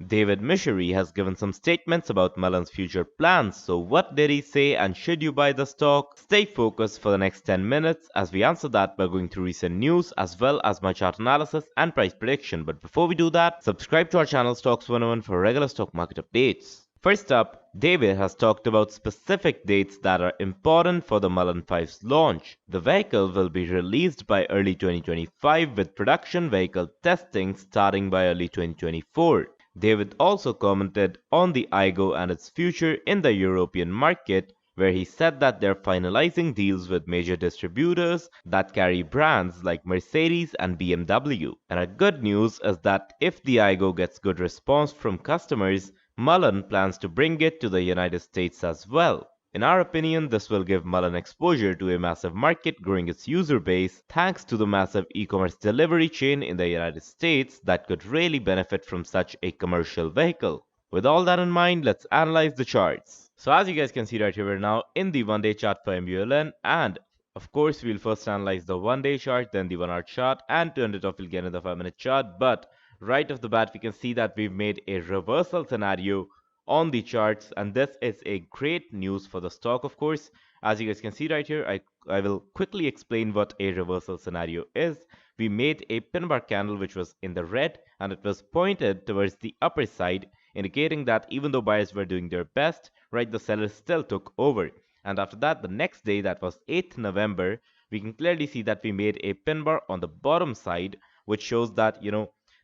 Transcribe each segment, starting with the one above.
David Michery has given some statements about Mullen's future plans. So, what did he say, and should you buy the stock? Stay focused for the next 10 minutes as we answer that by going through recent news as well as my chart analysis and price prediction. But before we do that, subscribe to our channel Stocks 101 for regular stock market updates. First up, David has talked about specific dates that are important for the Mullen Five's launch. The vehicle will be released by early 2025 with production vehicle testing starting by early 2024. David also commented on the iGo and its future in the European market, where he said that they're finalizing deals with major distributors that carry brands like Mercedes and BMW. And a good news is that if the iGo gets good response from customers, Mullen plans to bring it to the United States as well. In our opinion, this will give Mullen exposure to a massive market, growing its user base thanks to the massive e-commerce delivery chain in the United States that could really benefit from such a commercial vehicle. With all that in mind, let's analyze the charts. So as you guys can see right here, we're now in the one-day chart for MULN, and of course, we'll first analyze the one-day chart, then the 1 hour chart, and to end it off, we'll get in the 5-minute chart. But right off the bat, we can see that we've made a reversal scenario on the charts, and this is a great news for the stock. Of course, as you guys can see right here, I will quickly explain what a reversal scenario is. We made a pin bar candle which was in the red, and it was pointed towards the upper side, indicating that even though buyers were doing their best, right, the sellers still took over. And after that, the next day, that was 8th November, we can clearly see that we made a pin bar on the bottom side, which shows that,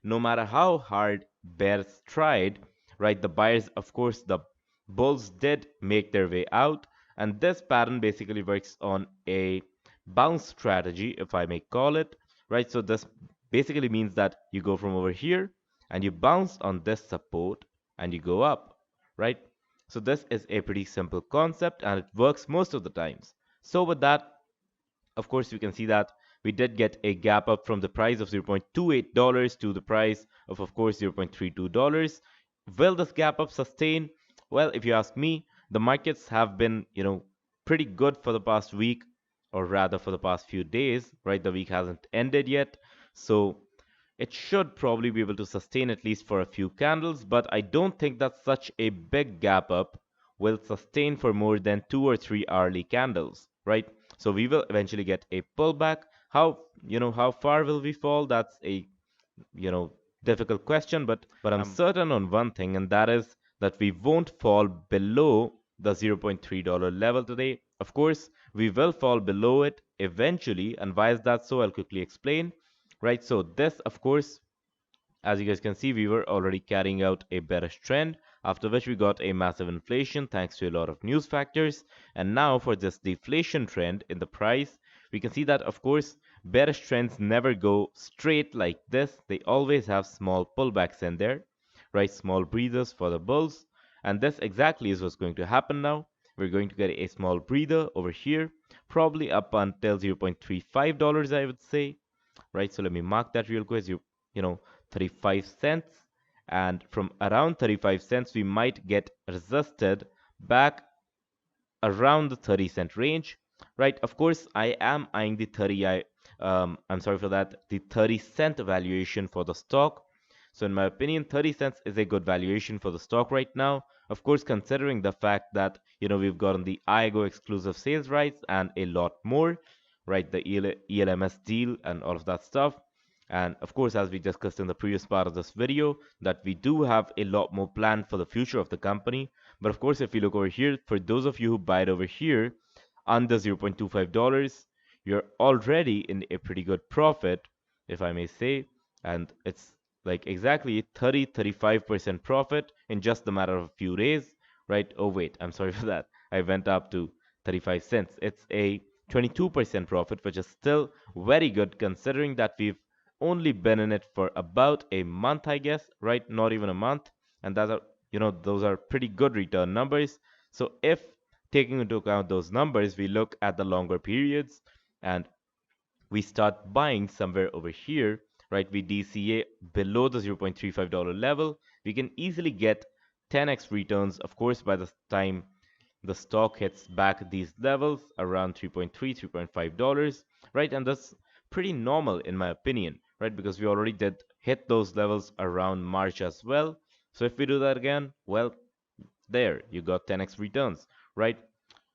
no matter how hard bears tried, right, the buyers, of course, the bulls did make their way out. And this pattern basically works on a bounce strategy, if I may call it, right? So this basically means that you go from over here and you bounce on this support and you go up, right? So this is a pretty simple concept and it works most of the times. So with that, of course, you can see that we did get a gap up from the price of $0.28 to the price of course, $0.32. Will this gap up sustain? Well, if you ask me, the markets have been, pretty good for the past week, or rather for the past few days, right? The week hasn't ended yet. So it should probably be able to sustain at least for a few candles, but I don't think that such a big gap up will sustain for more than 2 or 3 hourly candles, right? So we will eventually get a pullback. How far will we fall? That's a, you know, difficult question, but I'm certain on one thing, and that is that we won't fall below the $0.3 level today. Of course, we will fall below it eventually, and why is that so? I'll quickly explain. Right, so this, of course, as you guys can see, we were already carrying out a bearish trend, after which we got a massive inflation thanks to a lot of news factors. And now for this deflation trend in the price, we can see that, of course, bearish trends never go straight like this. They always have small pullbacks in there, right? Small breathers for the bulls. And this exactly is what's going to happen now. We're going to get a small breather over here, probably up until $0.35, I would say, right? So let me mark that real quick. You know, 35 cents, and from around 35 cents we might get resisted back around the 30-cent range, right? Of course, I am eyeing the 30 I'm sorry for that, the 30-cent valuation for the stock. So in my opinion, 30 cents is a good valuation for the stock right now. Of course, considering the fact that, we've gotten the iGo exclusive sales rights and a lot more, right? The ELMS deal and all of that stuff. And of course, as we discussed in the previous part of this video, that we do have a lot more planned for the future of the company. But of course, if you look over here, for those of you who buy it over here under $0.25, you're already in a pretty good profit, if I may say. And it's like exactly 35% profit in just a matter of a few days, right? Oh, wait, I'm sorry for that. I went up to 35 cents. It's a 22% profit, which is still very good considering that we've only been in it for about a month, I guess, right? Not even a month. And those are pretty good return numbers. So if taking into account those numbers, we look at the longer periods and we start buying somewhere over here, right? We DCA below the $0.35 level, we can easily get 10x returns, of course, by the time the stock hits back these levels around $3.3, $3.5, right? And that's pretty normal in my opinion, right? Because we already did hit those levels around March as well. So if we do that again, well, there you got 10x returns, right?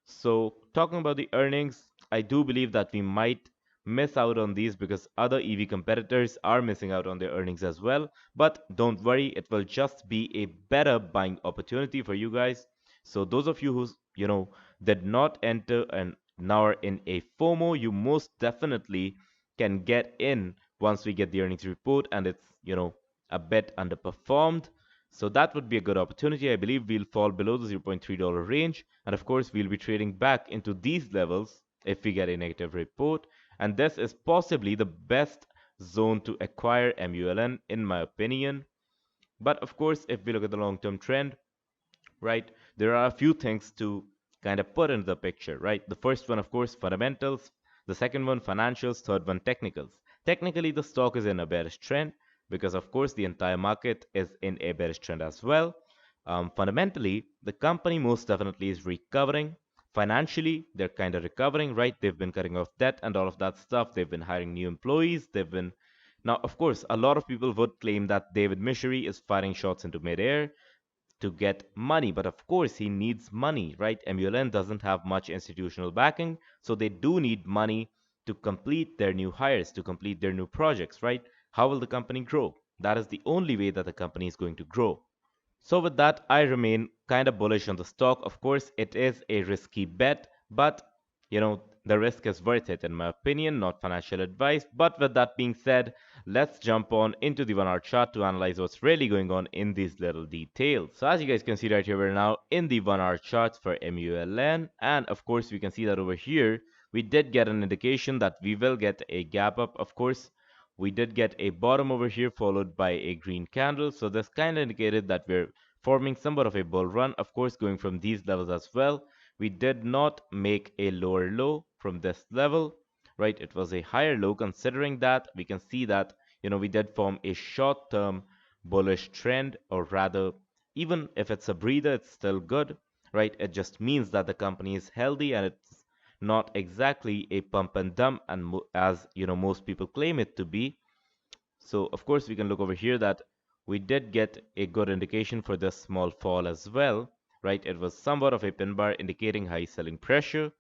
So, talking about the earnings, I do believe that we might miss out on these because other EV competitors are missing out on their earnings as well. But don't worry, it will just be a better buying opportunity for you guys. So, those of you who, did not enter and now are in a FOMO, you most definitely can get in once we get the earnings report and it's, a bit underperformed. So that would be a good opportunity. I believe we'll fall below the $0.3 range. And of course, we'll be trading back into these levels if we get a negative report. And this is possibly the best zone to acquire MULN, in my opinion. But of course, if we look at the long-term trend, right, there are a few things to kind of put into the picture, right? The first one, of course, fundamentals. The second one, financials. Third one, technicals. Technically, the stock is in a bearish trend because, of course, the entire market is in a bearish trend as well. Fundamentally, the company most definitely is recovering. Financially, they're kind of recovering, right? They've been cutting off debt and all of that stuff. They've been hiring new employees. They've been now, of course, a lot of people would claim that David Michery is firing shots into midair to get money. But of course, he needs money, right? MULN doesn't have much institutional backing, so they do need money to complete their new hires, to complete their new projects, right? How will the company grow? That is the only way that the company is going to grow. So with that, I remain kind of bullish on the stock. Of course, it is a risky bet, but the risk is worth it in my opinion, not financial advice. But with that being said, let's jump on into the 1 hour chart to analyze what's really going on in these little details. So as you guys can see right here, we're now in the 1 hour charts for MULN, and of course we can see that over here we did get an indication that we will get a gap up. Of course, we did get a bottom over here followed by a green candle, so this kind of indicated that we're forming somewhat of a bull run. Of course, going from these levels as well, we did not make a lower low from this level, right? It was a higher low. Considering that, we can see that we did form a short-term bullish trend, or rather, even if it's a breather, it's still good, right? It just means that the company is healthy and it's not exactly a pump and dump, and as most people claim it to be. So of course we can look over here that we did get a good indication for this small fall as well, right? It was somewhat of a pin bar indicating high selling pressure.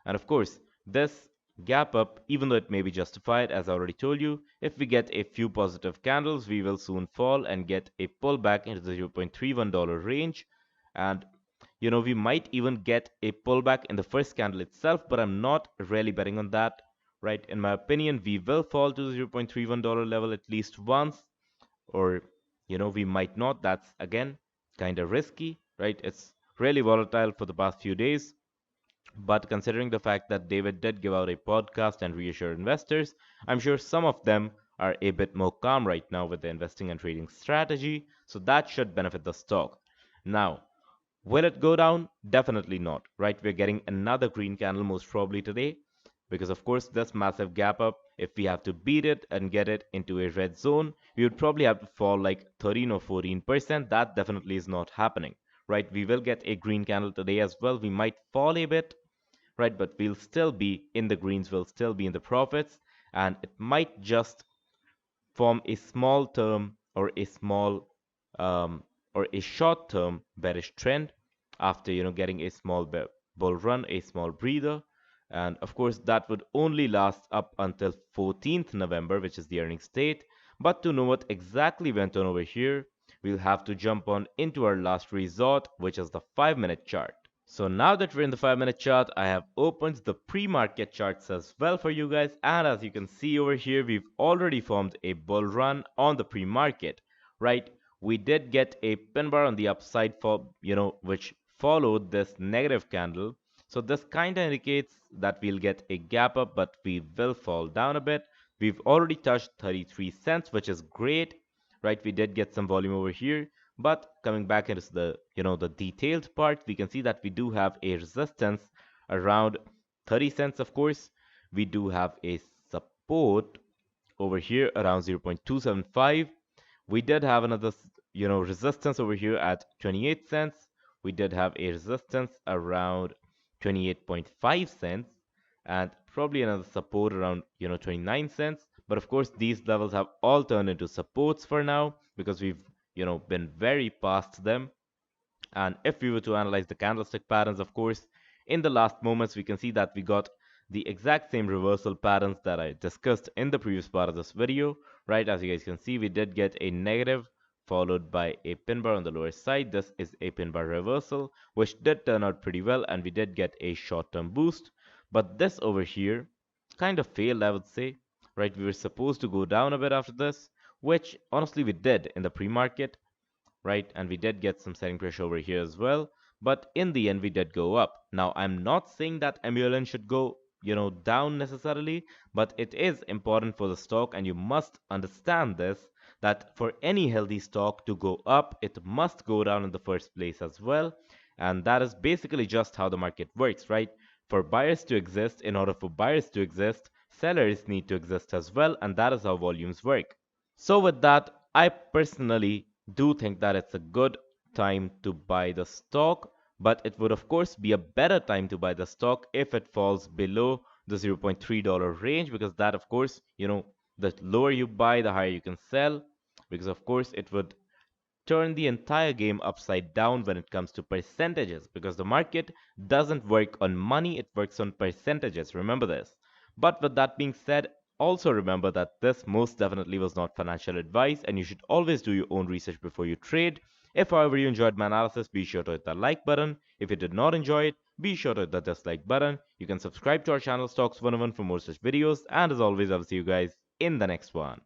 And of course, this gap up, even though it may be justified, as I already told you, if we get a few positive candles, we will soon fall and get a pullback into the $0.31 range. And we might even get a pullback in the first candle itself, but I'm not really betting on that, right? In my opinion, we will fall to the $0.31 level at least once, or we might not. That's again kind of risky, right? It's really volatile for the past few days. But considering the fact that David did give out a podcast and reassure investors, I'm sure some of them are a bit more calm right now with their investing and trading strategy, so that should benefit the stock. Now, will it go down? Definitely not, right? We're getting another green candle most probably today because, of course, this massive gap up, if we have to beat it and get it into a red zone, we would probably have to fall like 13 or 14%. That definitely is not happening, right? We will get a green candle today as well. We might fall a bit, right? But we'll still be in the greens, we'll still be in the profits, and it might just form a small term or a small or a short term bearish trend after getting a small bull run, a small breather. And of course that would only last up until 14th November, which is the earnings date. But to know what exactly went on over here, we'll have to jump on into our last resort, which is the 5-minute chart. So now that we're in the 5-minute chart, I have opened the pre-market charts as well for you guys. And as you can see over here, we've already formed a bull run on the pre-market, right? We did get a pin bar on the upside for, which followed this negative candle. So this kind of indicates that we'll get a gap up, but we will fall down a bit. We've already touched 33 cents, which is great, right? We did get some volume over here. But coming back into the detailed part, we can see that we do have a resistance around 30 cents. Of course, we do have a support over here around 0.275. We did have another resistance over here at 28 cents. We did have a resistance around 28.5 cents, and probably another support around 29 cents. But of course, these levels have all turned into supports for now because we've been very past them. And if we were to analyze the candlestick patterns, of course, in the last moments, we can see that we got the exact same reversal patterns that I discussed in the previous part of this video, right? As you guys can see, we did get a negative followed by a pin bar on the lower side. This is a pin bar reversal, which did turn out pretty well, and we did get a short-term boost. But this over here kind of failed, I would say, right? We were supposed to go down a bit after this, which honestly we did in the pre-market, right? And we did get some selling pressure over here as well. But in the end, we did go up. Now, I'm not saying that MULN should go, down necessarily, but it is important for the stock, and you must understand this, that for any healthy stock to go up, it must go down in the first place as well. And that is basically just how the market works, right? For buyers to exist, in order for buyers to exist, sellers need to exist as well, and that is how volumes work. So with that, I personally do think that it's a good time to buy the stock, but it would of course be a better time to buy the stock if it falls below the $0.3 range, because that of course, the lower you buy, the higher you can sell, because of course it would turn the entire game upside down when it comes to percentages, because the market doesn't work on money, it works on percentages. Remember this. But with that being said, also remember that this most definitely was not financial advice, and you should always do your own research before you trade. If, however, you enjoyed my analysis, be sure to hit the like button. If you did not enjoy it, be sure to hit the dislike button. You can subscribe to our channel Stox 101 for more such videos, and as always, I will see you guys in the next one.